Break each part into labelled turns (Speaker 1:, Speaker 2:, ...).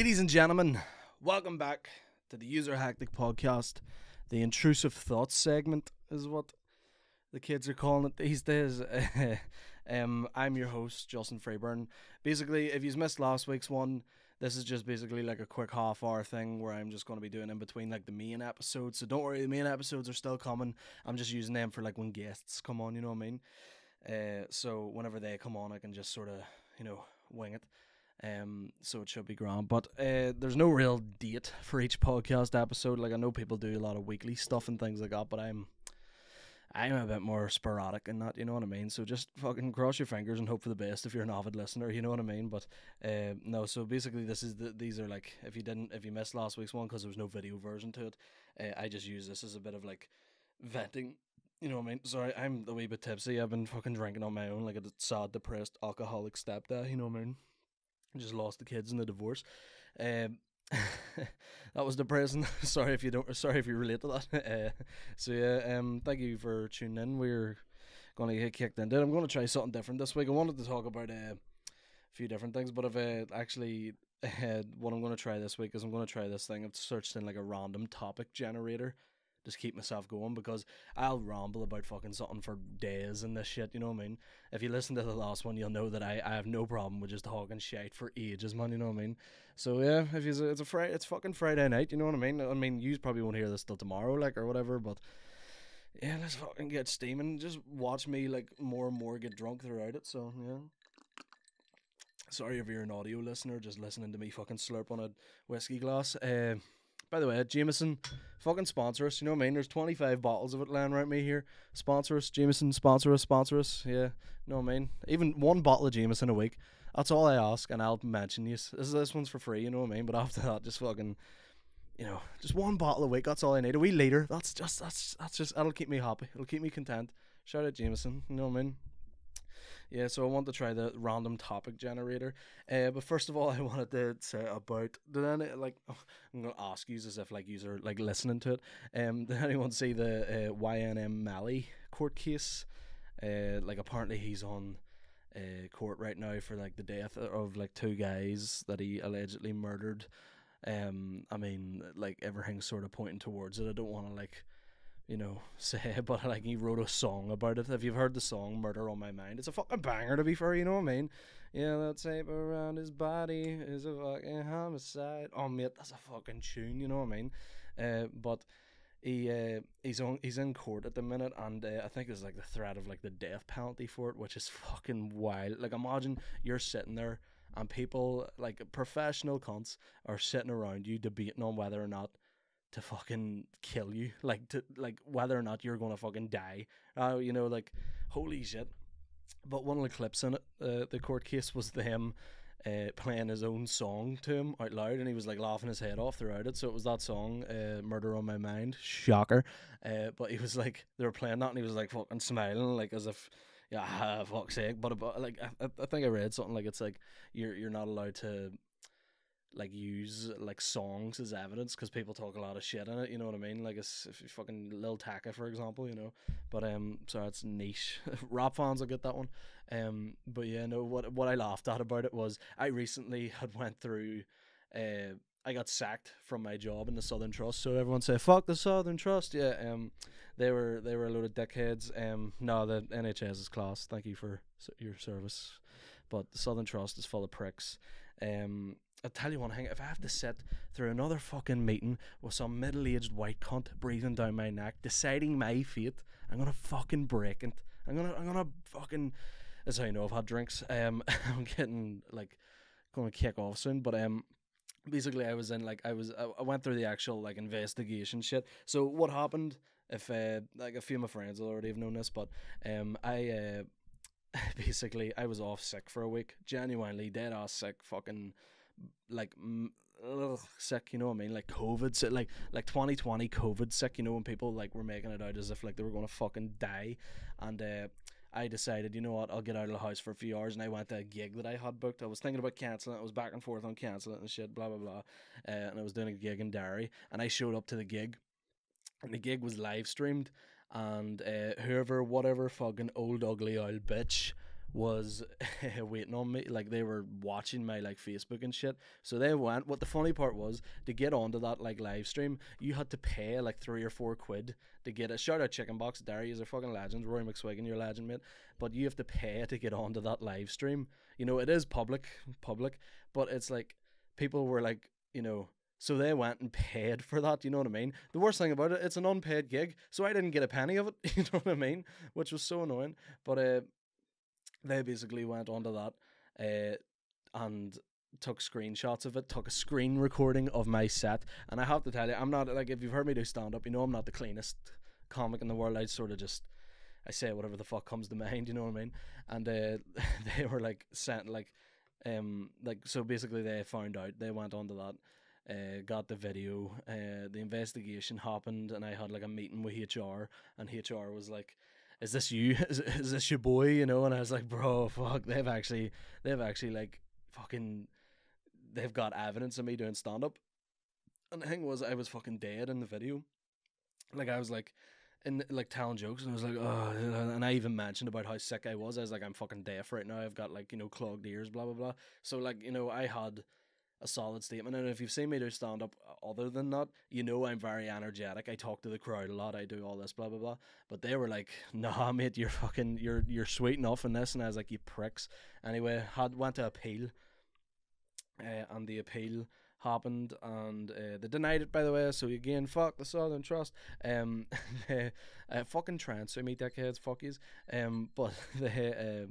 Speaker 1: Ladies and gentlemen, welcome back to the User Hectic podcast. The Intrusive Thoughts segment is what the kids are calling it these days. I'm your host, Justin Freeburn. Basically, if you missed last week's one, this is just basically like a quick half-hour thing where I'm just going to be doing in between like the main episodes. So don't worry, the main episodes are still coming. I'm just using them for like when guests come on, you know what I mean? So whenever they come on, I can just sort of, wing it. So it should be grand. But there's no real date for each podcast episode. Like, I know people do a lot of weekly stuff and things like that, but I'm a bit more sporadic in that, you know what I mean? So just fucking cross your fingers and hope for the best if you're an avid listener, you know what I mean? But no, so basically these are like, if you missed last week's one because there was no video version to it, I just use this as a bit of like venting. You know what I mean? Sorry, I'm a wee bit tipsy. I've been fucking drinking on my own like a sad, depressed, alcoholic stepdad, you know what I mean? I just lost the kids in the divorce. That was depressing. Sorry if you relate to that. So yeah, thank you for tuning in. We're gonna get kicked into it. I'm gonna try something different this week. I wanted to talk about a few different things, but I've actually what I'm gonna try this week is I'm gonna try this thing. I've searched in like a random topic generator. Just keep myself going because I'll ramble about fucking something for days and this shit, you know what I mean? If you listen to the last one, you'll know that I have no problem with just talking shit for ages, man, you know what I mean? So yeah, if it's fucking Friday night, you know what I mean? I mean, you probably won't hear this till tomorrow, like, or whatever, but yeah, let's fucking get steaming. Just watch me, like, more and more get drunk throughout it, so yeah. Sorry if you're an audio listener, just listening to me fucking slurp on a whiskey glass. By the way, Jameson, fucking sponsor us, you know what I mean? There's 25 bottles of it lying right me here. Sponsor us, Jameson, sponsor us, yeah, you know what I mean? Even one bottle of Jameson a week, that's all I ask, and I'll mention you. This one's for free, you know what I mean? But after that, just fucking, just one bottle a week, that's all I need. A wee later, that's just, that'll keep me happy, it'll keep me content. Shout out Jameson, you know what I mean? Yeah, so I want to try the random topic generator. But first of all, I wanted to say about, I'm going to ask you as if like you are like listening to it. Did anyone see the YNM Malley court case? Like apparently he's on court right now for like the death of like two guys that he allegedly murdered. I mean, like everything's sort of pointing towards it. I don't want to like say, but like he wrote a song about it. If you've heard the song Murder on My Mind, it's a fucking banger to be fair, you know what I mean? Yeah, that tape around his body is a fucking homicide. Oh mate, that's a fucking tune, you know what I mean? But he's in court at the minute, and I think there's like the threat of like the death penalty for it, which is fucking wild. Like imagine you're sitting there and people like professional cunts are sitting around you debating on whether or not to fucking kill you, like whether or not you're gonna fucking die. Like holy shit. But one of the clips in it, the court case was them playing his own song to him out loud, and he was like laughing his head off throughout it. So it was that song, Murder on My Mind, shocker. But he was like, they were playing that and he was like fucking smiling, like as if, yeah, fuck's sake. But like I think I read something like it's like you're not allowed to like use like songs as evidence because people talk a lot of shit in it, you know what I mean? Like it's if you fucking Lil Taka, for example, but sorry, it's niche. Rap fans will get that one. But yeah, no, what I laughed at about it was I recently had went through I got sacked from my job in the Southern Trust, so everyone say fuck the Southern Trust. Yeah, they were a load of dickheads. No, the NHS is class, thank you for your service, but the Southern Trust is full of pricks. I'll tell you one thing, if I have to sit through another fucking meeting with some middle-aged white cunt breathing down my neck, deciding my fate, I'm gonna fucking break it. I'm gonna fucking, that's how you know I've had drinks. I'm getting, like, gonna kick off soon, but, basically I went through the actual, like, investigation shit. So what happened, if, like, a few of my friends will already have known this, but, basically I was off sick for a week, genuinely dead ass sick, fucking like sick, you know what I mean, like COVID sick, like 2020 COVID sick, when people like were making it out as if like they were gonna fucking die. And I decided, you know what, I'll get out of the house for a few hours, and I went to a gig that I had booked. I was thinking about cancelling it, I was back and forth on cancelling it and shit, blah blah blah, and I was doing a gig in Derry, and I showed up to the gig, and the gig was live streamed, and whoever, whatever fucking old ugly old bitch was waiting on me. Like, they were watching my like Facebook and shit. So they went. What the funny part was, to get onto that like live stream, you had to pay like £3 or £4 to get a shout out Chicken Box. Dairy is a fucking legend. Rory McSwiggan, you're a legend, mate. But you have to pay to get onto that live stream. You know, it is public, but it's like people were like, you know. So they went and paid for that, you know what I mean? The worst thing about it, it's an unpaid gig, so I didn't get a penny of it, you know what I mean? Which was so annoying. But they basically went onto that and took screenshots of it, took a screen recording of my set. And I have to tell you, I'm not, like, if you've heard me do stand-up, you know I'm not the cleanest comic in the world. I sort of just, I say whatever the fuck comes to mind, you know what I mean? And they were like sent so basically they found out, they went onto that, got the video, the investigation happened, and I had like a meeting with HR, and HR was like, is this you? Is this your boy? You know? And I was like, bro, fuck, they've actually like fucking, they've got evidence of me doing stand up. And the thing was, I was fucking dead in the video. Like, I was like, in like telling jokes, and I was like, oh, and I even mentioned about how sick I was. I was like, I'm fucking deaf right now. I've got like, you know, clogged ears, blah blah blah. So like, you know, I had a solid statement. And if you've seen me do stand up other than that, you know I'm very energetic. I talk to the crowd a lot. I do all this, blah blah blah. But they were like, nah, mate, you're sweet enough in this. And I was like, you pricks. Anyway, went to appeal, and the appeal happened, and they denied it, by the way. So again, fuck the Southern Trust. Fucking try and sue me, dickheads, fuckies. But they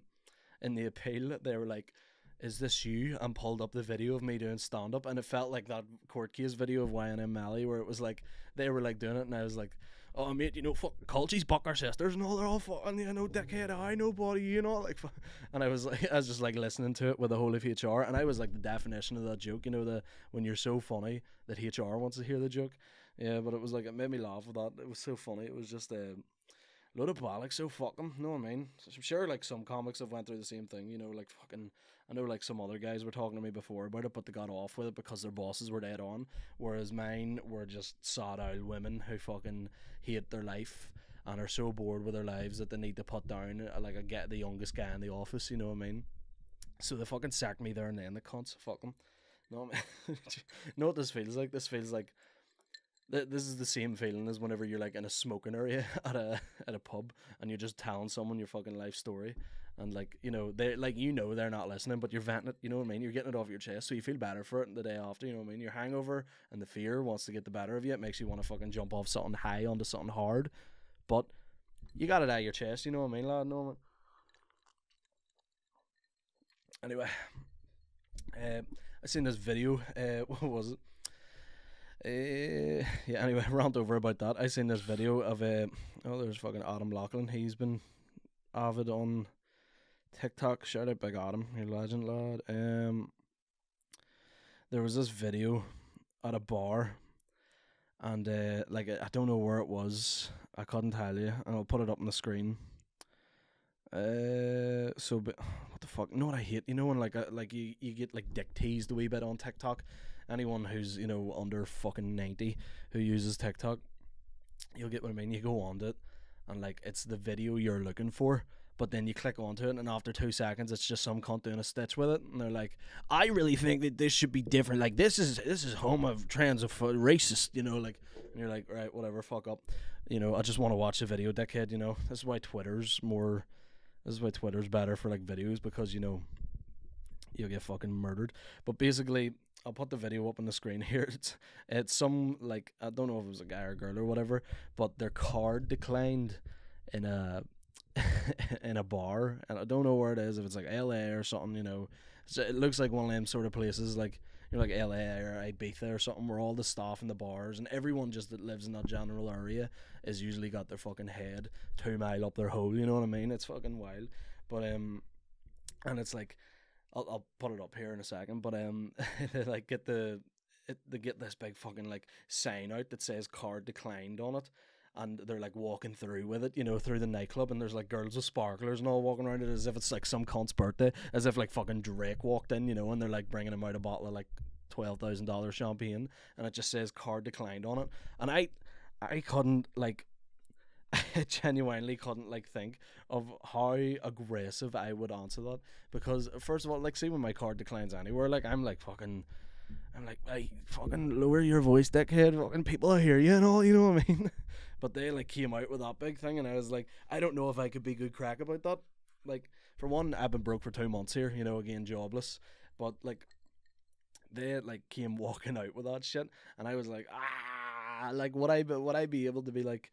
Speaker 1: in the appeal, they were like, is this you? And pulled up the video of me doing stand up, and it felt like that court case video of YNM Mally, where it was like they were like doing it, and I was like, oh mate, you know, fucking Colchies buck our sisters and all, they're all fucking, you know, dickhead, I nobody, you know, like, and I was just like listening to it with the whole of HR, and I was like the definition of that joke, you know, the when you're so funny that HR wants to hear the joke. Yeah, but it was like, it made me laugh with that. It was so funny. It was just a load of bollocks, so fuck them, you know what I mean? So I'm sure like some comics have went through the same thing, you know, like fucking, I know like some other guys were talking to me before about it, but they got off with it because their bosses were dead on, whereas mine were just sod out women who fucking hate their life and are so bored with their lives that they need to put down like a get the youngest guy in the office, you know what I mean? So they fucking sacked me there and then, the cunts, fuck them. No, you know what this feels like? This feels like this is the same feeling as whenever you're like in a smoking area at a pub, and you're just telling someone your fucking life story, and like, you know, they like, you know, they're not listening, but you're venting it, you know what I mean? You're getting it off your chest, so you feel better for it the day after, you know what I mean? Your hangover and the fear wants to get the better of you. It makes you want to fucking jump off something high onto something hard, but you got it out of your chest, you know what I mean, lad? No, man. Anyway, I seen this video. What was it? Yeah, anyway, rant over about that. I seen this video of there's fucking Adam Lachlan. He's been avid on TikTok. Shout out big Adam, you're a legend, lad. There was this video at a bar, and like, I don't know where it was. I couldn't tell you, and I'll put it up on the screen. But what the fuck? You know what I hate? You know when like you get like dick teased a wee bit on TikTok. Anyone who's, you know, under fucking 90 who uses TikTok, you'll get what I mean. You go on to it, and like, it's the video you're looking for, but then you click onto it, and after 2 seconds, it's just some cunt doing a stitch with it, and they're like, I really think that this should be different. Like, this is home of trans of racist, you know, like, and you're like, right, whatever, fuck up, you know. I just want to watch the video, dickhead. You know, this is why Twitter's better for like videos, because, you know, you'll get fucking murdered. But basically, I'll put the video up on the screen here. It's some, like, I don't know if it was a guy or a girl or whatever, but their card declined in a in a bar, and I don't know where it is, if it's like LA or something, you know. So it looks like one of them sort of places, like, you know, like LA or Ibiza or something, where all the staff in the bars and everyone just that lives in that general area is usually got their fucking head 2 mile up their hole, you know what I mean? It's fucking wild. But and it's like, I'll put it up here in a second, but they like they get this big fucking like sign out that says card declined on it, and they're like walking through with it, you know, through the nightclub, and there's like girls with sparklers and all walking around it as if it's like some cunt's birthday, as if like fucking Drake walked in, you know, and they're like bringing him out a bottle of like $12,000 champagne, and it just says card declined on it, and I couldn't, like, I genuinely couldn't like think of how aggressive I would answer that, because first of all, like, see when my card declines anywhere, like I'm like fucking, I'm like, hey, fucking lower your voice, dickhead, fucking people hear you and all, you know what I mean? But they like came out with that big thing, and I was like, I don't know if I could be good crack about that. Like, for one, I've been broke for 2 months here, you know, again jobless, but like they like came walking out with that shit, and I was like, like would I be able to be like,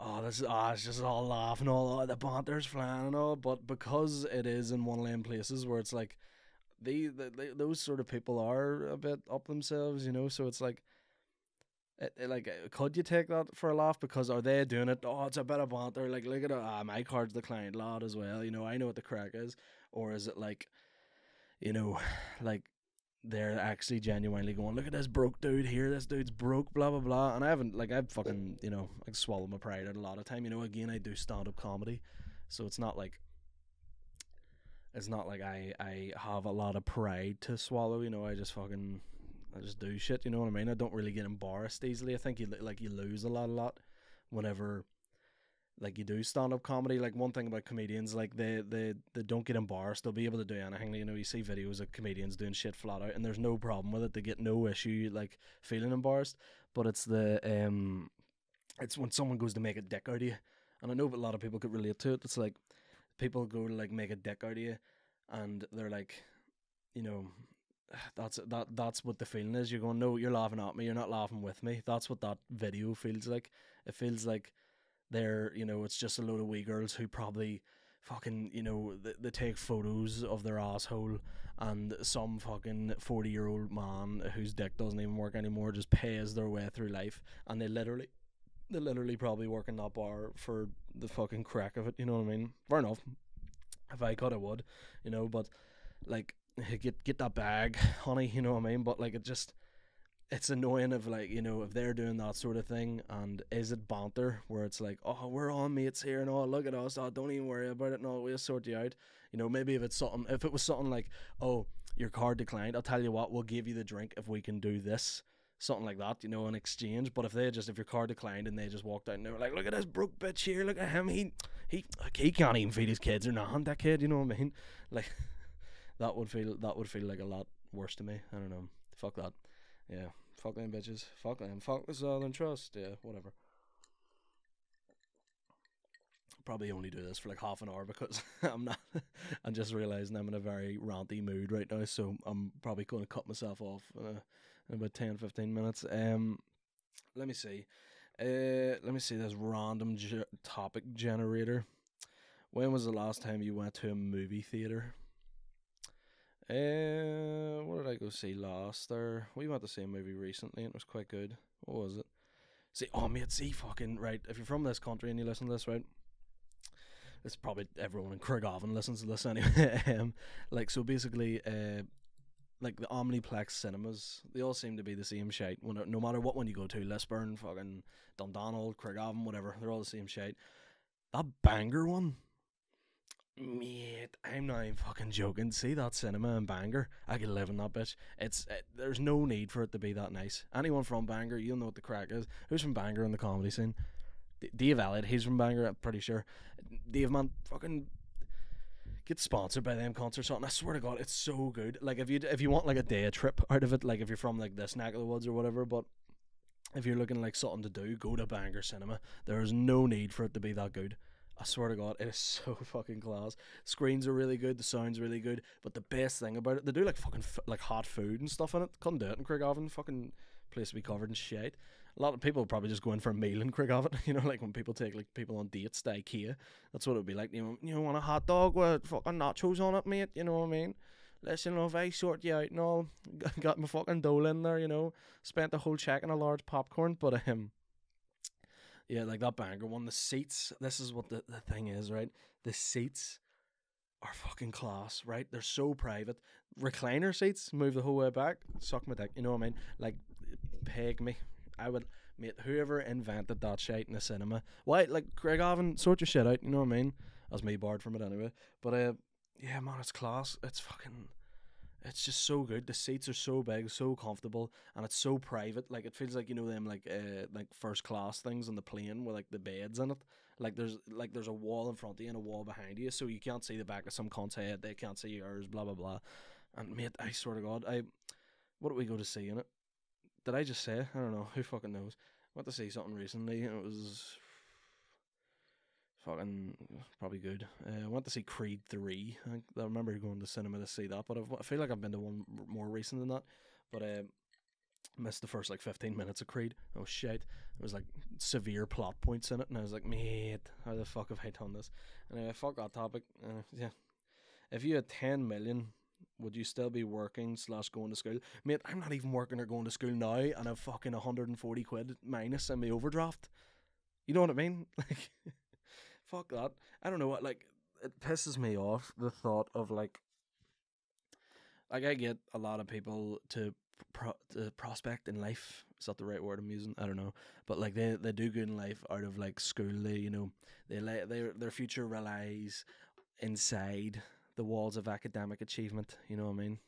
Speaker 1: oh, this is, it's just all laughing, all, the banter's flying and all, but because it is in one of them places where it's like, those sort of people are a bit up themselves, you know, so it's like, could you take that for a laugh? Because are they doing it? Oh, it's a bit of banter. Like, look at it. My card's declined, lad, as well. You know, I know what the crack is. Or is it like, you know, like they're actually genuinely going, look at this broke dude here. This dude's broke, blah blah blah. And I haven't, like, I've fucking, you know, like swallowed my pride out a lot of time. You know, again, I do stand up comedy, so it's not like I have a lot of pride to swallow. You know, I just do shit. You know what I mean? I don't really get embarrassed easily. I think you lose a lot whenever like you do stand up comedy. Like, one thing about comedians, like they don't get embarrassed. They'll be able to do anything. You know, you see videos of comedians doing shit flat out, and there's no problem with it. They get no issue like feeling embarrassed. But it's it's when someone goes to make a dick out of you, and I know a lot of people could relate to it. It's like people go to like make a dick out of you, and they're like, you know, that's what the feeling is. You're going, no, you're laughing at me, you're not laughing with me. That's what that video feels like. It feels like they're, you know, it's just a load of wee girls who probably fucking, you know, they take photos of their asshole, and some fucking 40-year-old man whose dick doesn't even work anymore just pays their way through life, and they literally probably work in that bar for the fucking crack of it, you know what I mean? Fair enough. If I could, I would, you know, but like, get that bag, honey, you know what I mean? But like, it's annoying if, like, you know, if they're doing that sort of thing, and is it banter where it's like, oh, we're all mates here and all, look at us, oh, don't even worry about it, no, we'll sort you out. You know, maybe if it was something like, oh, your card declined, I'll tell you what, we'll give you the drink if we can do this, something like that, you know, in exchange. But if your card declined and they just walked out and they were like, look at this broke bitch here, look at him, he can't even feed his kids or nothing, that kid, you know what I mean? Like, that would feel like a lot worse to me. I don't know. Fuck that. Yeah. Fuck them bitches. Fuck them. Fuck the Southern Trust. Yeah, whatever. Probably only do this for like half an hour because I'm just realising I'm in a very ranty mood right now, so I'm probably going to cut myself off in about 10-15 minutes. Let me see. This random topic generator. When was the last time you went to a movie theatre? What did I go see last there? We went to see a movie recently and it was quite good. What was it? See, fucking, right, if you're from this country and you listen to this, right, it's probably everyone in Craigavon listens to this anyway. Like, so basically, like the Omniplex cinemas, they all seem to be the same shite. No matter what one you go to, Lisburn, fucking Dundonald, Craigavon, whatever, they're all the same shite. That Bangor one, mate, I'm not even fucking joking. See that cinema in Bangor? I could live in that bitch. There's no need for it to be that nice. Anyone from Bangor, you'll know what the crack is. Who's from Bangor in the comedy scene? Dave Elliott, he's from Bangor, I'm pretty sure. Dave, man, fucking get sponsored by them concerts. And I swear to God, it's so good. Like, if you want like a day trip out of it, like if you're from like this neck of the woods or whatever, but if you're looking like something to do, go to Bangor Cinema. There is no need for it to be that good. I swear to God, it is so fucking class. Screens are really good, the sound's really good, but the best thing about it, they do like fucking like hot food and stuff in it. Couldn't do it in Craigavon. Fucking place to be covered in shit. A lot of people probably just go in for a meal in Craigavon. You know, like when people take like people on dates to IKEA. That's what it would be like. You want a hot dog with fucking nachos on it, mate? You know what I mean? Listen, if I sort you out and all, got my fucking dole in there, you know, spent the whole check on a large popcorn, but yeah, like that Bangor one, the seats, this is what the thing is, right? The seats are fucking class, right? They're so private. Recliner seats, move the whole way back, suck my dick, you know what I mean? Like, peg me. I would, mate, whoever invented that shit in the cinema, why, like, Craigavon, sort your shit out, you know what I mean? That's me barred from it anyway. But, yeah, man, it's class. It's fucking, It's just so good. The seats are so big, so comfortable, and it's so private. Like it feels like, you know, them like first class things on the plane with like the beds in it. Like there's a wall in front of you and a wall behind you, so you can't see the back of some cunt's head. They can't see yours. Blah blah blah. And mate, I swear to God, what did we go to see in it? Did I just say? I don't know. Who fucking knows? Went to see something recently, and it was fucking probably good. I went to see Creed 3. I remember going to cinema to see that, but I feel like I've been to one more recent than that. But missed the first like 15 minutes of Creed. Oh shit. There was like severe plot points in it, and I was like, mate, how the fuck have I done this? Anyway, fuck that topic. Yeah. If you had 10 million, would you still be working / going to school? Mate, I'm not even working or going to school now, and I've fucking 140 quid minus in my overdraft. You know what I mean? Like, fuck that. I don't know what, like, it pisses me off, the thought of, like I get a lot of people to prospect in life. Is that the right word I'm using? I don't know. But, like, they do good in life out of, like, school. They, you know, their future relies inside the walls of academic achievement. You know what I mean?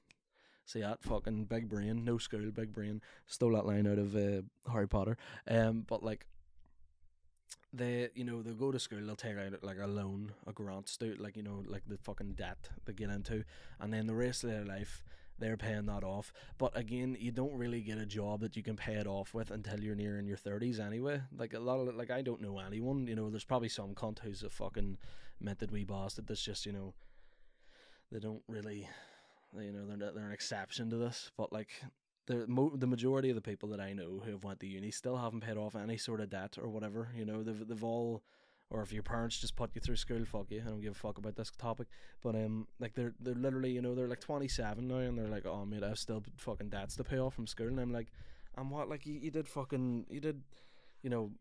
Speaker 1: See that fucking big brain, no school, big brain. Stole that line out of Harry Potter. But like they'll go to school, they'll take out like a loan, a grant, like, you know, like the fucking debt they get into, and then the rest of their life they're paying that off. But again, you don't really get a job that you can pay it off with until you're near in your 30s anyway. Like a lot of, like, I don't know anyone, you know, there's probably some cunt who's a fucking minted wee bastard that's just, you know, they don't really, you know, they're an exception to this, but like the majority of the people that I know who have went to uni still haven't paid off any sort of debt or whatever. You know, they've all, or if your parents just put you through school, fuck you. I don't give a fuck about this topic. But like they're literally, you know, they're like 27 now, and they're like, oh mate, I've still fucking debts to pay off from school, and I'm like, and what, like you did, you know,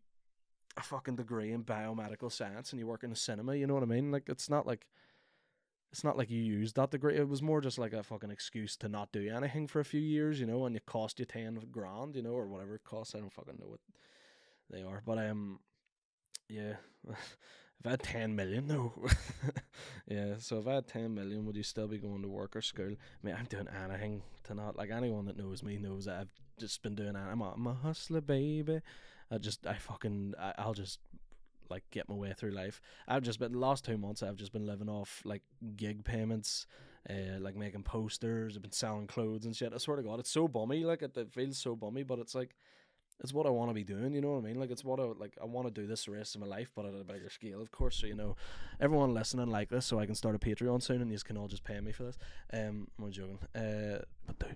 Speaker 1: a fucking degree in biomedical science, and you work in a cinema. You know what I mean? Like it's not like you used that degree. It was more just like a fucking excuse to not do anything for a few years, you know, and it cost you 10 grand, you know, or whatever it costs. I don't fucking know what they are. But yeah. If I had 10 million, no. Yeah, so if I had 10 million, would you still be going to work or school? I mean, I'm doing anything to not, like, anyone that knows me knows that I've just been doing, I'm a hustler, baby. I'll just like get my way through life. I've just been, the last 2 months I've just been living off like gig payments, like making posters. I've been selling clothes and shit. I swear to God, it's so bummy. Like it feels so bummy, but it's like it's what I want to be doing. You know what I mean? Like it's what I want to do this the rest of my life, but at a bigger scale, of course. So, you know, everyone listening like this, so I can start a Patreon soon, and you can all just pay me for this. I'm joking. But do.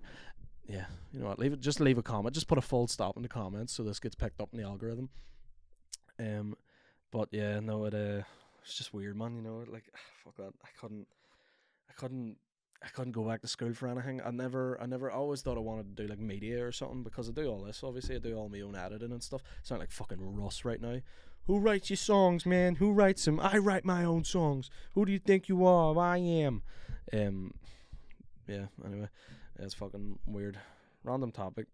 Speaker 1: Yeah, you know what? Leave a comment. Just put a full stop in the comments so this gets picked up in the algorithm. But yeah, no, it's just weird, man. You know, like fuck that. I couldn't go back to school for anything. I always thought I wanted to do like media or something, because I do all this. Obviously, I do all my own editing and stuff. Sound like fucking Russ right now. Who writes your songs, man? Who writes them? I write my own songs. Who do you think you are? I am. Yeah. Anyway, it's fucking weird. Random topic.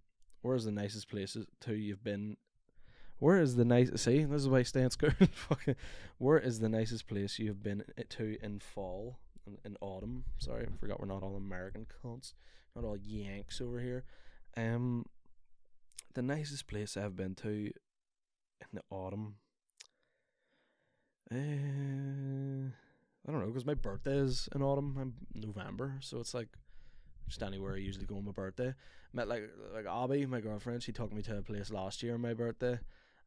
Speaker 1: Where's the nicest places you've been? Where is the nice? See, this is why I stay in school. Fucking, where is the nicest place you've been to in fall, in autumn? Sorry, I forgot we're not all American cunts, not all Yanks over here. Um, the nicest place I've been to in the autumn. I don't know, because my birthday is in autumn. I'm November, so it's like just anywhere I usually go on my birthday. Met like Abby, my girlfriend. She took me to a place last year on my birthday,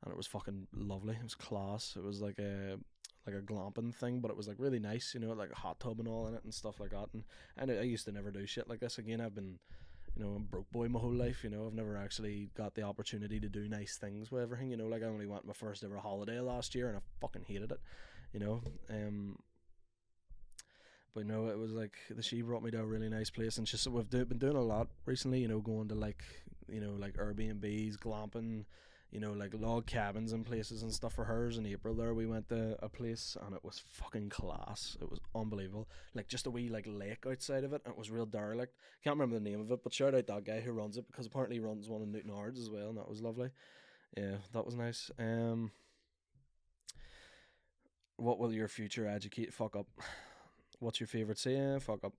Speaker 1: and it was fucking lovely. It was class. It was like a glamping thing, but it was like really nice, you know, like a hot tub and all in it and stuff like that. And I used to never do shit like this again. I've been, you know, a broke boy my whole life. You know, I've never actually got the opportunity to do nice things with everything. You know, like I only went my first ever holiday last year, and I fucking hated it. You know, but no, it was like she brought me to a really nice place, and been doing a lot recently. You know, going to like, you know, like Airbnbs, glamping, you know, like log cabins and places and stuff for hers. In April there we went to a place, and it was fucking class. It was unbelievable. Like just a wee like lake outside of it, and it was real derelict. Can't remember the name of it, but shout out that guy who runs it, because apparently he runs one in Newton Ards as well, and that was lovely. Yeah, that was nice. What will your future educate fuck up? What's your favourite saying? Fuck up.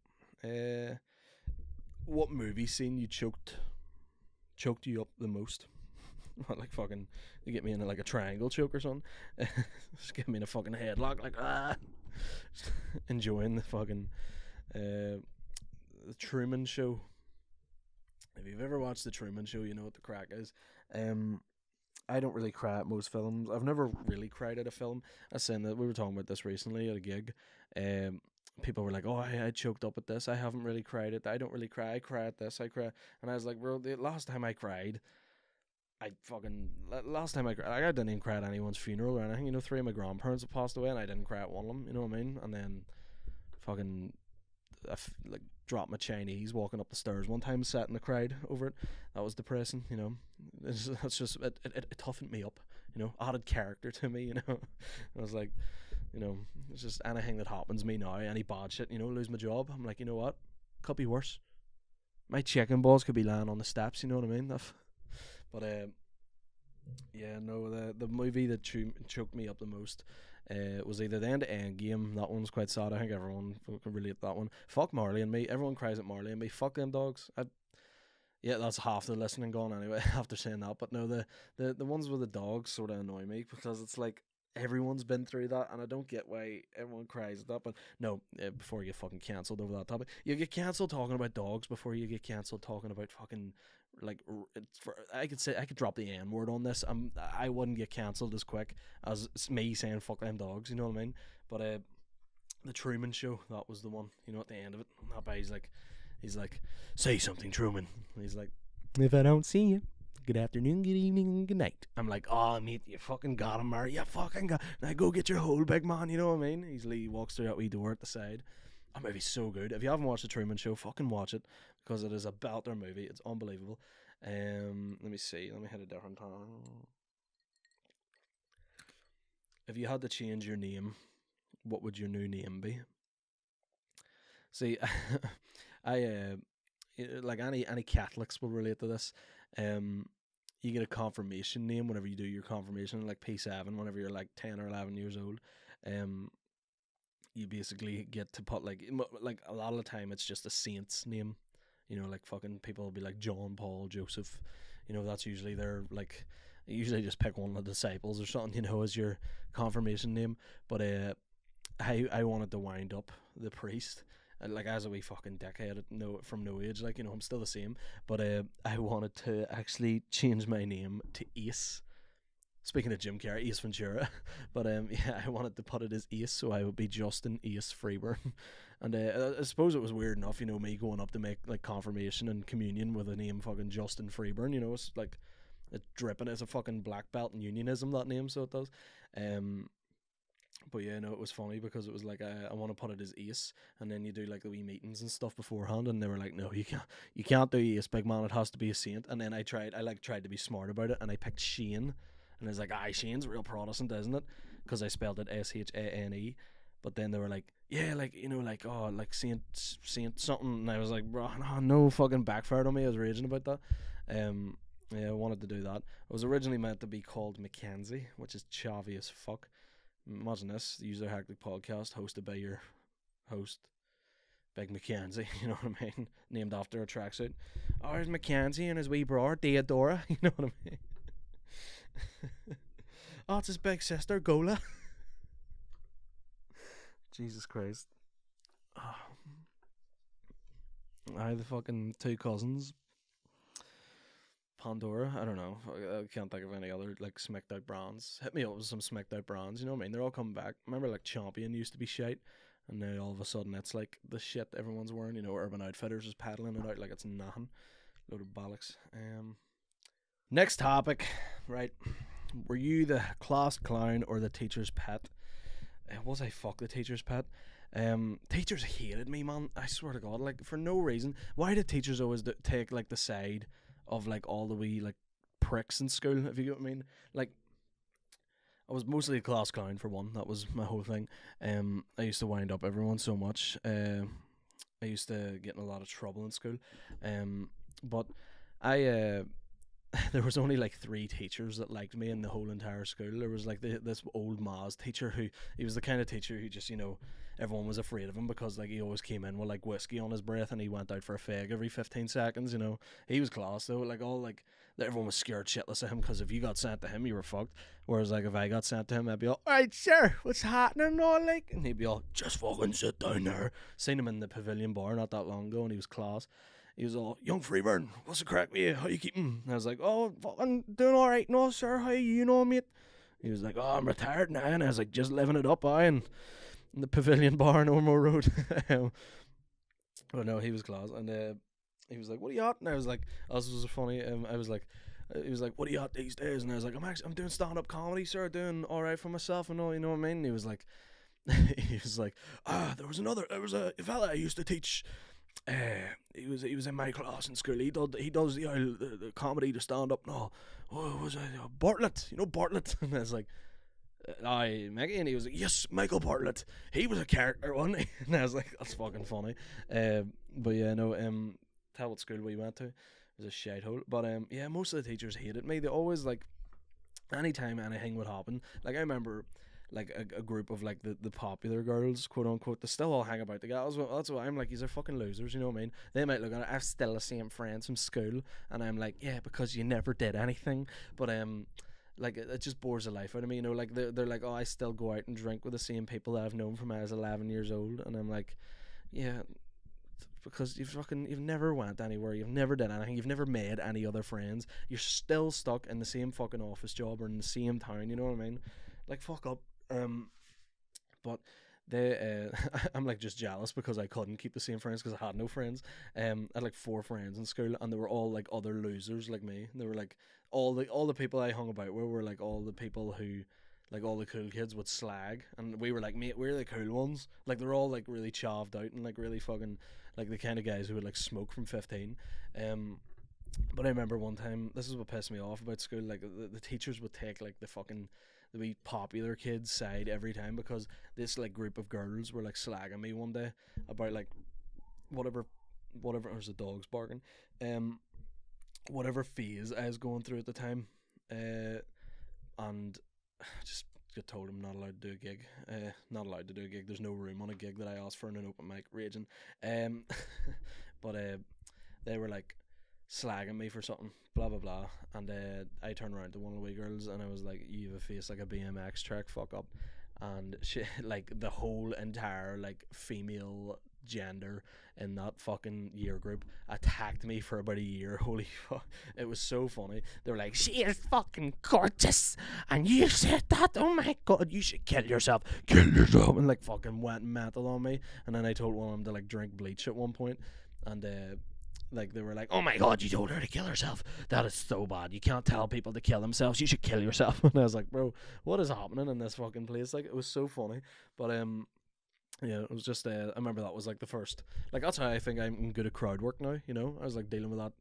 Speaker 1: what movie scene you choked you up the most? Like fucking, you get me in like a triangle choke or something. Just get me in a fucking headlock, like enjoying the fucking the Truman Show. If you've ever watched the Truman Show, you know what the crack is. I don't really cry at most films. I've never really cried at a film. I was saying that we were talking about this recently at a gig. People were like, "Oh, I choked up at this. I haven't really cried at that. I don't really cry. I cry at this. I cry." And I was like, "Bro, the last time I cried, I didn't even cry at anyone's funeral or anything. You know, 3 of my grandparents have passed away, and I didn't cry at one of them. You know what I mean? And then, fucking, like dropped my Chinese walking up the stairs one time, sat and I cried over it. That was depressing. You know, that's just it toughened me up. You know, added character to me. You know, I was like, you know, it's just anything that happens to me now, any bad shit. You know, lose my job. I'm like, you know what? Could be worse. My chicken balls could be lying on the steps. You know what I mean? But yeah, no, the movie that choked me up the most was either the end game. That one's quite sad. I think everyone can relate to that one. Fuck Marley and Me. Everyone cries at Marley and Me. Fuck them dogs. Yeah, that's half the listening gone anyway after saying that. But no, the ones with the dogs sort of annoy me because it's like everyone's been through that, and I don't get why everyone cries at that. But no, before you get fucking cancelled over that topic, you get cancelled talking about dogs before you get cancelled talking about fucking like. I could drop the N word on this. I wouldn't get cancelled as quick as me saying fuck them dogs. You know what I mean? But the Truman Show, that was the one. You know, at the end of it, that guy's like, he's like, say something, Truman. And he's like, if I don't see you, good afternoon, good evening, and good night. I'm like, oh, mate, you fucking got him, Murray. You fucking got. Now go get your hole, big man. You know what I mean? He walks through that wee door at the side. That movie's so good. If you haven't watched the Truman Show, fucking watch it because it is a belter movie. It's unbelievable. Let me see. Let me hit a different time. If you had to change your name, what would your new name be? See, I like any Catholics will relate to this. You get a confirmation name whenever you do your confirmation, like P7, whenever you're like 10 or 11 years old. You basically get to put like a lot of the time it's just a saint's name. You know, like fucking people will be like John, Paul, Joseph. You know, that's usually their like. Usually just pick one of the disciples or something, you know, as your confirmation name. But I wanted to wind up the priest. Like as a wee fucking dickhead from no age, like, you know, I'm still the same. But I wanted to actually change my name to Ace. Speaking of Jim Carrey, Ace Ventura. But yeah, I wanted to put it as Ace, so I would be Justin Ace Freeburn. And I suppose it was weird enough, you know, me going up to make like confirmation and communion with a name fucking Justin Freeburn. You know, it's like it's dripping as a fucking black belt in unionism, that name, so it does. But yeah, no, it was funny because it was like I want to put it as Ace, and then you do like the wee meetings and stuff beforehand, and they were like, no, you can't do Ace, big man, it has to be a saint. And then I tried to be smart about it, and I picked Shane, and I was like, aye, Shane's real Protestant, isn't it? Because I spelled it Shane. But then they were like, yeah, like, you know, like, oh, like Saint something, and I was like, bro, no, fucking backfired on me. I was raging about that. Yeah, I wanted to do that. It was originally meant to be called Mackenzie, which is chavvy as fuck. Imagine this, the User Hectic podcast hosted by your host, Big Mackenzie, you know what I mean? Named after a tracksuit. Oh, there's Mackenzie and his wee brother, Deodora, you know what I mean? Oh, it's his big sister, Gola. Jesus Christ. Oh. The fucking two cousins. Pandora, I don't know. I can't think of any other like smacked out brands. Hit me up with some smacked out brands, you know what I mean? They're all coming back. Remember like Champion used to be shite, and now all of a sudden it's like the shit everyone's wearing. You know, Urban Outfitters is peddling it out like it's nothing. Load of bollocks. Next topic, right? Were you the class clown or the teacher's pet? Was I fuck the teacher's pet? Teachers hated me, man. I swear to God, like for no reason. Why did teachers always take like the side of like all the wee like pricks in school, if you get what I mean? Like I was mostly a class clown for one. That was my whole thing. I used to wind up everyone so much. I used to get in a lot of trouble in school. But I there was only like 3 teachers that liked me in the whole entire school. There was like this old Maz teacher who, he was the kind of teacher who just, everyone was afraid of him because like he always came in with like whiskey on his breath and he went out for a fag every 15 seconds. He was class though. Like everyone was scared shitless of him because if you got sent to him, you were fucked. Whereas like if I got sent to him, I'd be all right, sir, what's happening? All like, and he'd be all, just fucking sit down there. Seen him in the Pavilion Bar not that long ago, and he was class. He was all, young Freeburn, what's the crack with you? How you keeping? And I was like, oh, fucking doing all right. No, sir, how you mate? He was like, oh, I'm retired now. And I was like, just living it up, in the Pavilion Bar on Ormo Road. But no, he was class. And he was like, what are you at? And I was like, this was funny. I was like, he was like, what are you at these days? And I was like, I'm doing stand-up comedy, sir, doing all right for myself and all, you know what I mean? And he was like, there was a fella I used to teach. He was in my class in school. He does the comedy, the stand up. No, what was it? Bartlett, Bartlett. And I was like, aye, Maggie. And he was like, yes, Michael Bartlett. He was a character, wasn't he? And I was like, that's fucking funny. But yeah, no. Tell what school we went to. It was a shithole. But yeah, most of the teachers hated me. They always like, anytime anything would happen. Like I remember, like a group of like the popular girls, quote unquote, they still all hang about together. That's why I'm like, these are fucking losers, you know what I mean? They might look at it, I've still the same friends from school, and I'm like, yeah, because you never did anything. But like it just bores the life out of me, like they're like, oh, I still go out and drink with the same people that I've known from when I was 11 years old, and I'm like, yeah, because you've never went anywhere, you've never done anything, you've never made any other friends, you're still stuck in the same fucking office job or in the same town, you know what I mean? Like, fuck up. But they I'm like just jealous because I couldn't keep the same friends because I had no friends. I had like 4 friends in school, and they were all like other losers like me. They were like all the people I hung about with were like all the people who, like, all the cool kids would slag, and we were like, mate, we're the cool ones. Like, they're all like really chavved out and like really fucking like the kind of guys who would like smoke from 15. But I remember one time, this is what pissed me off about school, like the teachers would take like the wee popular kids' side every time, because this like group of girls were like slagging me one day about like whatever there's the dogs barking, whatever phase I was going through at the time, and just got told I'm not allowed to do a gig. There's no room on a gig that I asked for in an open mic, raging. But they were like slagging me for something, blah blah blah, and I turned around to one of the wee girls and I was like, you have a face like a BMX track, fuck up. And she, like, the whole entire like female gender in that fucking year group attacked me for about a year. Holy fuck, it was so funny. They were like, she is fucking gorgeous and you said that, oh my god, you should kill yourself, and like fucking went mental on me. And then I told one of them to like drink bleach at one point, and like they were like, oh my god, you told her to kill herself, that is so bad, you can't tell people to kill themselves, you should kill yourself. And I was like, bro, what is happening in this fucking place? Like, it was so funny. But yeah, it was just I remember that was like the first, like, that's how I think I'm good at crowd work now, I was like dealing with that,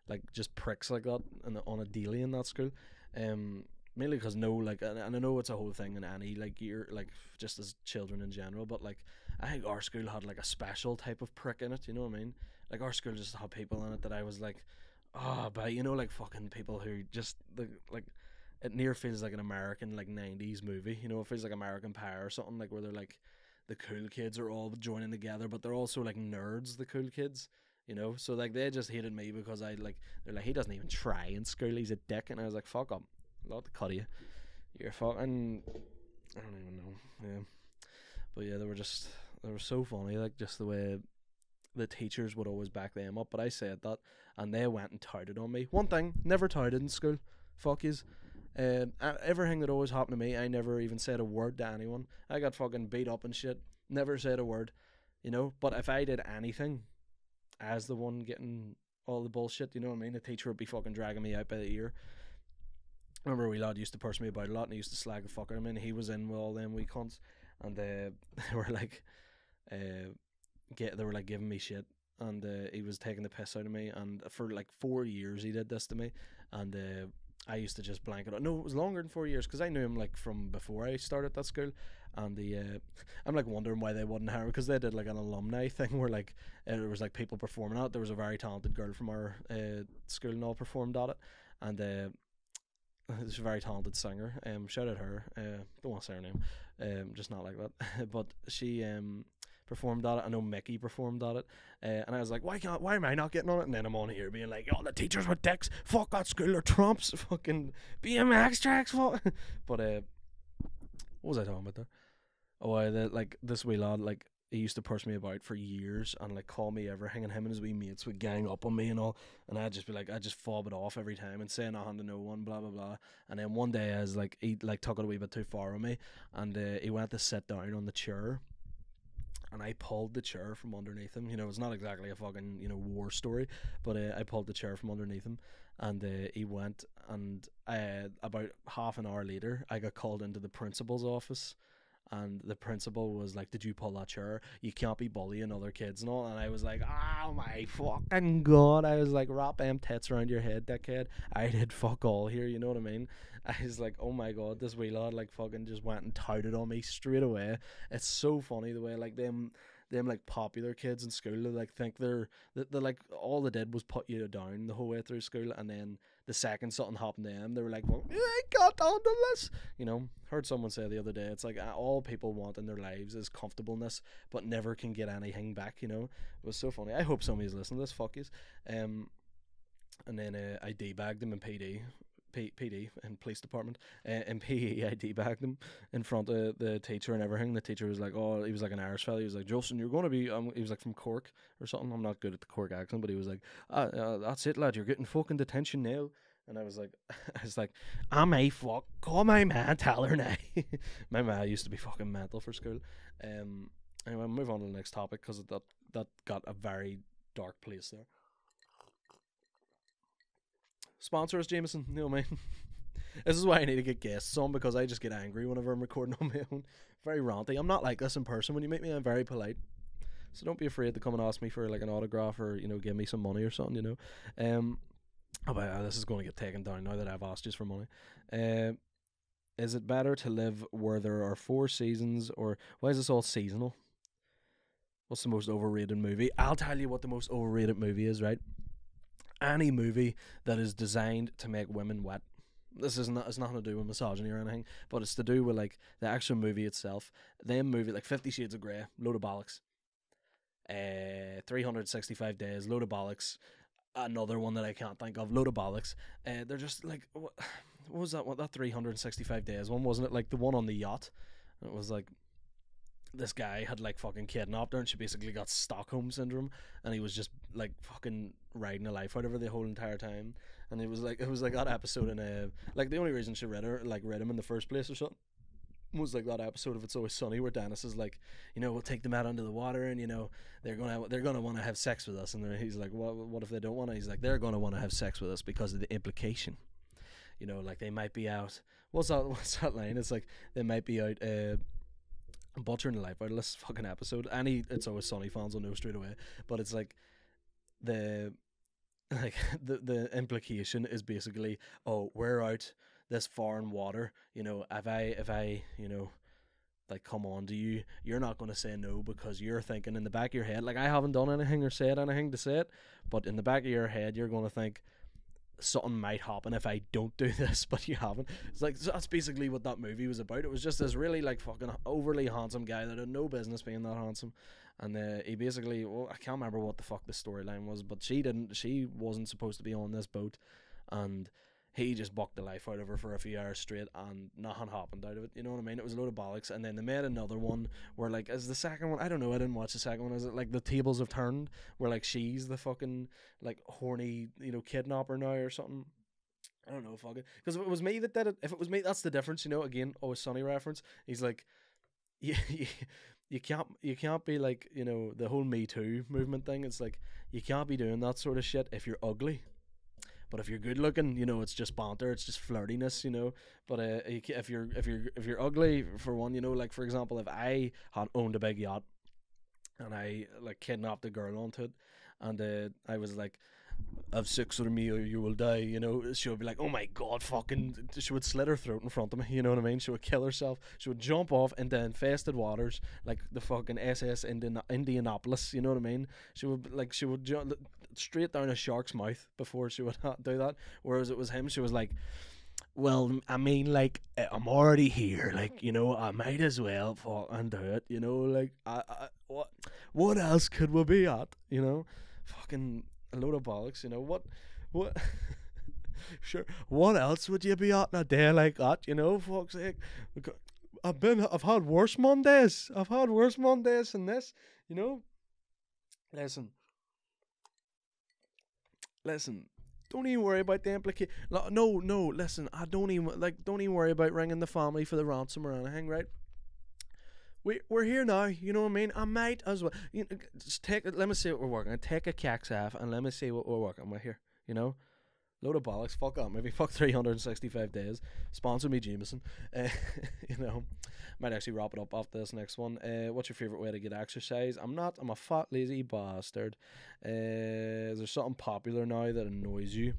Speaker 1: like just pricks like that on a daily in that school, mainly because and I know it's a whole thing in any like year, like just as children in general, but like I think our school had like a special type of prick in it, you know what I mean? Like, our school just had people in it that I was like, but like fucking people who just like it near feels like an American like 90s movie, it feels like American Pie or something, like where they're like the cool kids are all joining together, but they're also like nerds, the cool kids, so like they just hated me because they're like, he doesn't even try in school, he's a dick. And I was like, fuck up, I'll have to cut you, you're fucking, I don't even know. Yeah, but yeah, they were so funny, like just the way the teachers would always back them up. But I said that and they went and touted on me. One thing, never touted in school, fuck yous. Everything that always happened to me, I never even said a word to anyone. I got fucking beat up and shit, never said a word, but if I did anything as the one getting all the bullshit, you know what I mean, the teacher would be fucking dragging me out by the ear. I remember a wee lad used to purse me about a lot, and he used to slag the fuck out of me, and he was in with all them wee cunts, and they were like they were like giving me shit, and he was taking the piss out of me, and for like 4 years he did this to me, and I used to just blank it out. No, it was longer than 4 years, because I knew him like from before I started that school, and I'm like wondering why they wouldn't hire, because they did like an alumni thing where like there was like people performing at it. There was a very talented girl from our school and all performed at it, and she's a very talented singer. Shout out her. Don't want to say her name. Just not like that. But she performed at it. I know Mickey performed at it. And I was like, why am I not getting on it? And then I'm on here being like, oh, the teachers with dicks. Fuck that school, they're Trumps. Fucking BMX tracks. Fuck. But what was I talking about there? Oh, this wee lad, like, he used to push me about for years and like call me everything, and him and his wee mates would gang up on me and all, and I'd just be like, I'd just fob it off every time and say nothing to no one, blah blah blah. And then one day I was like, he like took it a wee bit too far on me, and he went to sit down on the chair, and I pulled the chair from underneath him. You know, it's not exactly a fucking, you know, war story, but I pulled the chair from underneath him, and he went, and about half an hour later I got called into the principal's office. And the principal was like, did you pull that chair? You can't be bullying other kids and all. And I was like, oh my fucking god. I was like, wrap them tits around your head, dickhead. I did fuck all here, you know what I mean? I was like, oh my god, this wee lad like fucking just went and touted on me straight away. It's so funny the way like them like popular kids in school, they like think they're like, all they did was put you down the whole way through school, and then the second something happened to them, they were like, well, I got onto this. You know, heard someone say the other day, it's like all people want in their lives is comfortableness, but never can get anything back. You know, it was so funny. I hope somebody's listening to this. Fuck yous. And then I debagged him in PD and police department, in PE. I debagged him in front of the teacher and everything. The teacher was like, oh, he was like an Irish fella. He was like, Justin, you're going to be he was like from Cork or something. I'm not good at the Cork accent, but he was like, that's it, lad, you're getting fucking detention now. And I was like, I'm a fuck, call my man, tell her now. My man used to be fucking mental for school. Anyway, I'll move on to the next topic, because that got a very dark place there. Sponsor us, Jameson. You know what I mean? This is why I need to get guests on, because I just get angry whenever I'm recording on my own. Very ranty. I'm not like this in person. When you meet me, I'm very polite. So don't be afraid to come and ask me for like an autograph, or, you know, give me some money or something, you know. This is going to get taken down now that I've asked you for money. Is it better to live where there are 4 seasons, or why is this all seasonal? What's the most overrated movie? I'll tell you what the most overrated movie is, right? Any movie that is designed to make women wet. This is not, it's nothing to do with misogyny or anything, but it's to do with like the actual movie itself. Them movie like 50 Shades of Grey, load of bollocks. 365 Days, load of bollocks. Another one that I can't think of, load of bollocks. They're just like, what was that? What, that 365 Days one, wasn't it? Like the one on the yacht. It was like, this guy had like fucking kidnapped her, and she basically got Stockholm syndrome, and he was just like fucking riding a life out of her the whole entire time. And it was like that episode in like the only reason she read him in the first place or something was like that episode of It's Always Sunny where Dennis is like, you know, we'll take them out under the water, and you know they're gonna want to have sex with us, and he's like, what if they don't want to? He's like, they're gonna want to have sex with us because of the implication, you know, like they might be out. What's that line? It's like they might be out. I'm butchering the life out of this fucking episode. Any It's Always Sunny fans will know straight away. But it's like the implication is basically, oh, we're out this foreign water, you know, if I you know, like, come on, you're not going to say no, because you're thinking in the back of your head, like, I haven't done anything or said anything to say it, but in the back of your head you're going to think something might happen if I don't do this, but you haven't. It's like, so that's basically what that movie was about. It was just this really like fucking overly handsome guy that had no business being that handsome, and he basically, well, I can't remember what the fuck the storyline was, but she wasn't supposed to be on this boat, and he just bucked the life out of her for a few hours straight, and nothing happened out of it. You know what I mean? It was a load of bollocks. And then they made another one where, like, is the second one, I don't know, I didn't watch the second one. Is it like the tables have turned, where like she's the fucking like horny, you know, kidnapper now or something? I don't know, fuck it. Because if it was me that did it, if it was me, that's the difference, you know. Again, Always Sunny reference. He's like, you can't be like, you know, the whole Me Too movement thing. It's like, you can't be doing that sort of shit if you're ugly. But if you're good looking, you know, it's just banter, it's just flirtiness, you know. But if you're ugly, for one, you know, like for example, if I had owned a big yacht and I like kidnapped a girl onto it, and I was like, have sex with me or you will die, you know. She would be like, oh my god, fucking, she would slit her throat in front of me, you know what I mean? She would kill herself. She would jump off into infested waters like the fucking SS Indianapolis, you know what I mean? She would jump straight down a shark's mouth before she would do that. Whereas it was him, she was like, well, I mean, like, I'm already here, like, you know, I might as well fucking do it, you know, like, what else could we be at, you know? Fucking a load of bollocks, you know, what, sure, what else would you be at in a day like that, you know, fuck's sake? I've had worse Mondays than this, you know? Listen, don't even worry about the implication. No, listen, don't even worry about ringing the family for the ransom or anything, right? We're here now, you know what I mean? I might as well, you know, just let me see what we're working on. Take a cax off and let me see what we're working with here, you know? Load of bollocks, fuck up, maybe fuck 365 days. Sponsor me, Jameson. You know, might actually wrap it up after this next one. What's your favourite way to get exercise? I'm a fat, lazy bastard. Is there something popular now that annoys you?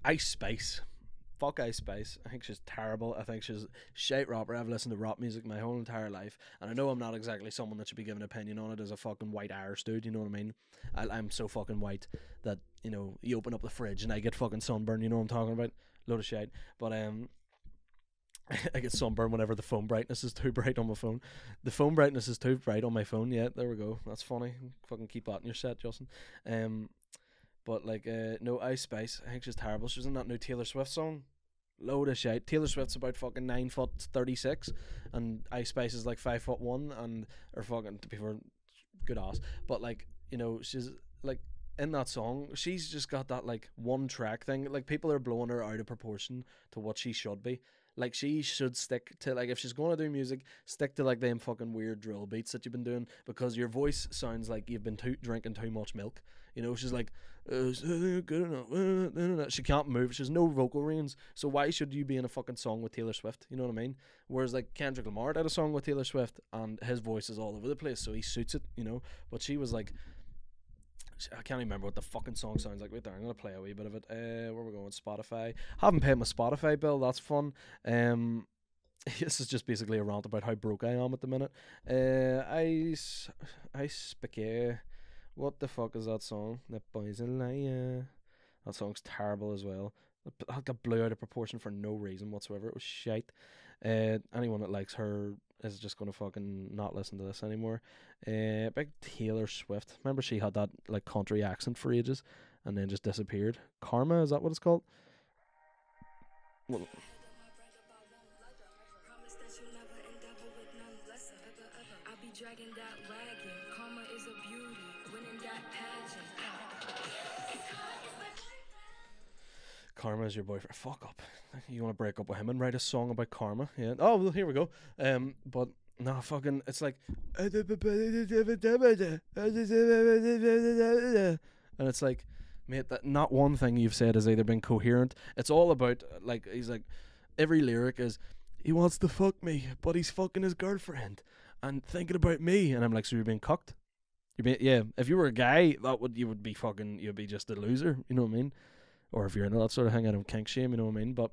Speaker 1: Ice Spice. Fuck Ice Spice. I think she's terrible. I think she's shite rapper. I've listened to rap music my whole entire life, and I know I'm not exactly someone that should be giving an opinion on it as a fucking white Irish dude, you know what I mean? I'm so fucking white that, you know, you open up the fridge and I get fucking sunburn, you know what I'm talking about? Load of shit. But I get sunburn whenever the phone brightness is too bright on my phone. The phone brightness is too bright on my phone. Yeah, there we go. That's funny. Fucking keep that in your set, Justin. But like, no, Ice Spice, I think she's terrible. She was in that new Taylor Swift song. Load of shit. Taylor Swift's about fucking 9'36", and Ice Spice is like 5'1", and or fucking, to be fair, good ass. But like, you know, she's like, in that song, she's just got that like one track thing. Like, people are blowing her out of proportion to what she should be. Like, she should stick to, like, if she's going to do music, stick to like them fucking weird drill beats that you've been doing, because your voice sounds like you've been drinking too much milk. You know, she's like, good enough. She can't move. She has no vocal range. So why should you be in a fucking song with Taylor Swift? You know what I mean? Whereas like Kendrick Lamar did a song with Taylor Swift, and his voice is all over the place, so he suits it. You know, but she was like, I can't even remember what the fucking song sounds like. Wait there, I'm gonna play a wee bit of it. Where we're going? Spotify. Haven't paid my Spotify bill. That's fun. This is just basically a rant about how broke I am at the minute. I spaghetti. What the fuck is that song? The boys a liar. That song's terrible as well. I got blew out of proportion for no reason whatsoever. It was shite. Anyone that likes her is just gonna fucking not listen to this anymore. Big Taylor Swift. Remember she had that like country accent for ages, and then just disappeared. Karma, is that what it's called? Well, Karma is your boyfriend. Fuck up. You want to break up with him and write a song about karma? Yeah. Oh, well, here we go. But no, fucking, it's like, and it's like, mate, that not one thing you've said has either been coherent. It's all about like, he's like, every lyric is, he wants to fuck me, but he's fucking his girlfriend and thinking about me, and I'm like, so you're being cucked? Yeah. If you were a guy, you'd be fucking, you'd be just a loser. You know what I mean? Or if you're into that sort of thing, I don't kink shame, you know what I mean? But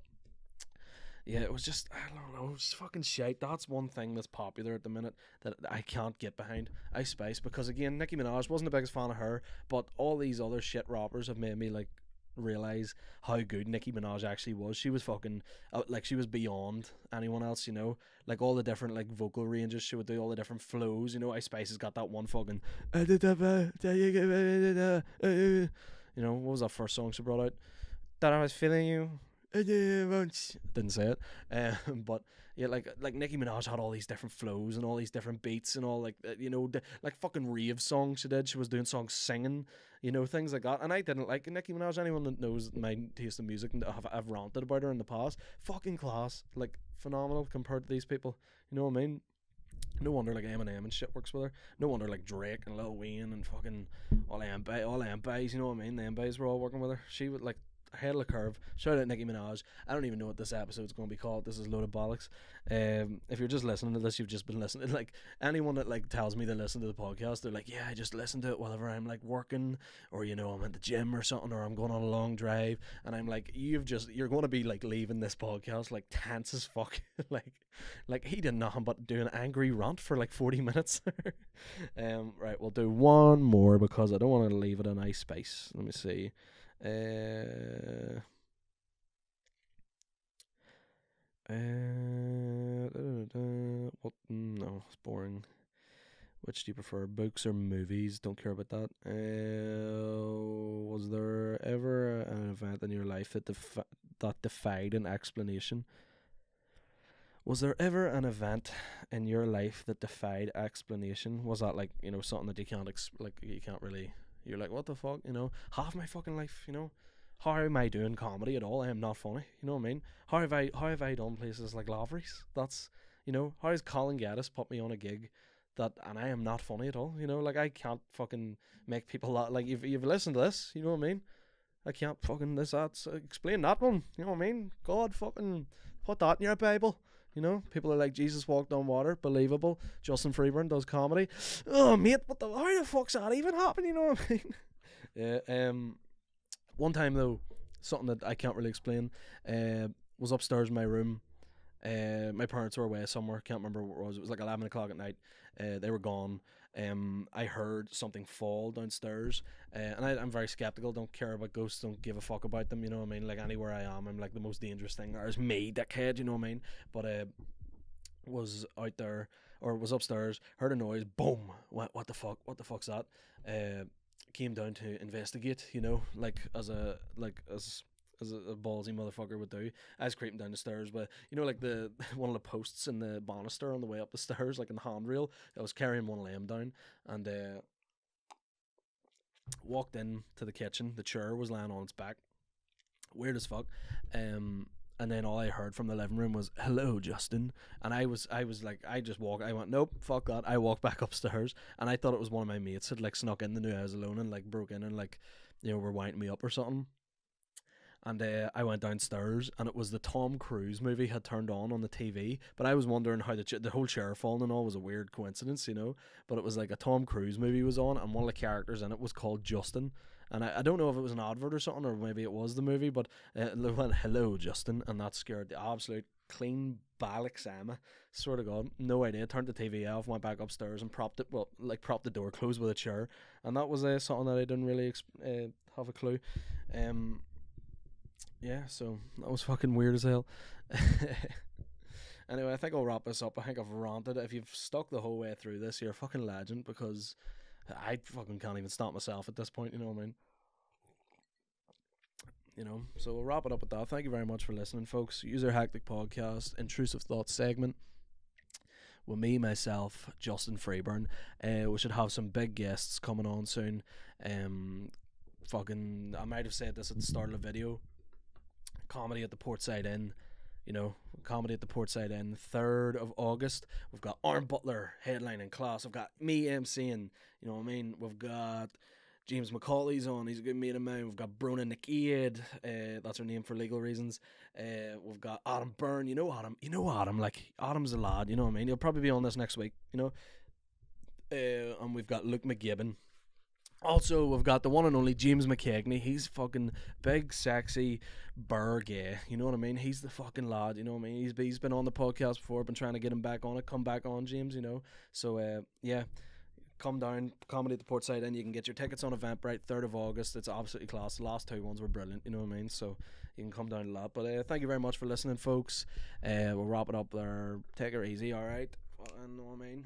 Speaker 1: yeah, it was just, I don't know, it was fucking shite. That's one thing that's popular at the minute that I can't get behind. Ice Spice, because again, Nicki Minaj, wasn't the biggest fan of her, but all these other shit rappers have made me like realize how good Nicki Minaj actually was. She was fucking like, she was beyond anyone else, you know, like all the different like vocal ranges she would do, all the different flows, you know. Ice Spice has got that one fucking you know, what was that first song she brought out? That I was feeling you. Didn't say it. But yeah, like Nicki Minaj had all these different flows and all these different beats and all like, you know, like fucking rave songs she did. She was doing songs singing, you know, things like that. And I didn't like Nicki Minaj. Anyone that knows my taste in music and I've ranted about her in the past, fucking class, like phenomenal compared to these people. You know what I mean? No wonder like Eminem and shit works with her. No wonder like Drake and Lil Wayne and fucking all them guys, you know what I mean? Them guys were all working with her. She would like, ahead of the curve. Shout out Nicki Minaj. I don't even know what this episode's going to be called. This is a load of bollocks. If you're just listening to this, you've just been listening. Like, anyone that like tells me they listen to the podcast, they're like, yeah, I just listen to it whenever I'm like working, or you know, I'm at the gym or something, or I'm going on a long drive. And I'm like, you're going to be like leaving this podcast like tense as fuck. like he did nothing but do an angry rant for like 40 minutes. Right, we'll do one more because I don't want to leave it a nice space. Let me see. What? No, it's boring. Which do you prefer, books or movies? Don't care about that. Was there ever an event in your life that defied an explanation? Was there ever an event in your life that defied explanation? Was that like, you know, something that you can't you can't really, you're like, what the fuck, you know, half my fucking life, you know, how am I doing comedy at all? I am not funny, you know what I mean? How have I done places like Lavery's? That's, you know, how has Colin Gaddis put me on a gig and I am not funny at all, you know, like I can't fucking make people laugh. Like you've listened to this, you know what I mean? I can't fucking explain that one, you know what I mean? God fucking put that in your Bible. You know, people are like, Jesus walked on water, believable. Justin Freeburn does comedy. Oh, mate, how the fuck's that even happen? You know what I mean? Yeah. One time though, something that I can't really explain. Was upstairs in my room. My parents were away somewhere. Can't remember what it was. It was like 11 o'clock at night. They were gone. I heard something fall downstairs, and I'm very skeptical. Don't care about ghosts. Don't give a fuck about them. You know what I mean? Like anywhere I am, I'm like the most dangerous thing. There's me, dickhead. You know what I mean? But was out there or was upstairs. Heard a noise. Boom. What the fuck? What the fuck's that? Came down to investigate. You know, as a ballsy motherfucker would do. I was creeping down the stairs, but you know, like the one of the posts in the banister on the way up the stairs, like in the handrail, I was carrying one of them down, and walked in to the kitchen. The chair was lying on its back, weird as fuck. And then all I heard from the living room was, "Hello, Justin." And I was like, I went, nope, fuck that. I walked back upstairs, and I thought it was one of my mates had like snuck in, the knew I was alone, and like broke in and like, you know, were winding me up or something. And I went downstairs, and it was the Tom Cruise movie had turned on the TV. But I was wondering how the whole chair falling and all was a weird coincidence, you know. But it was like a Tom Cruise movie was on, and one of the characters in it was called Justin. And I don't know if it was an advert or something, or maybe it was the movie, but it went, "Hello, Justin," and that scared the absolute clean Balixama. Swear to God, no idea. Turned the TV off, went back upstairs, and propped the door closed with a chair. And that was something that I didn't really have a clue. Yeah, so that was fucking weird as hell. Anyway, I think I'll wrap this up. I think I've ranted. If you've stuck the whole way through this, you're a fucking legend, because I fucking can't even stop myself at this point, you know what I mean? You know, so we'll wrap it up with that. Thank you very much for listening, folks. User Hectic Podcast, Intrusive Thoughts segment with me, myself, Justin Freeburn. We should have some big guests coming on soon. I might have said this at the start of the video. Comedy at the Portside Inn, you know, comedy at the Portside Inn, 3rd of August. We've got Aaron Butler headlining class. We've got me MCing, you know what I mean? We've got James McCauley's on, he's a good mate of mine. We've got Brona Nikiad, that's her name for legal reasons. We've got Adam Byrne, you know Adam, like Adam's a lad, you know what I mean? He'll probably be on this next week, you know. And we've got Luke McGibbon. Also, we've got the one and only James McKegney. He's fucking big, sexy, burr gay. You know what I mean? He's the fucking lad. You know what I mean? He's been on the podcast before. Been trying to get him back on it. Come back on, James. You know. So yeah, come down. Comedy at the Portside Inn. You can get your tickets on Eventbrite. 3rd of August. It's absolutely class. The last 2 ones were brilliant. You know what I mean? So you can come down a lot. But thank you very much for listening, folks. We'll wrap it up there. Take it easy. All right. You know what I mean?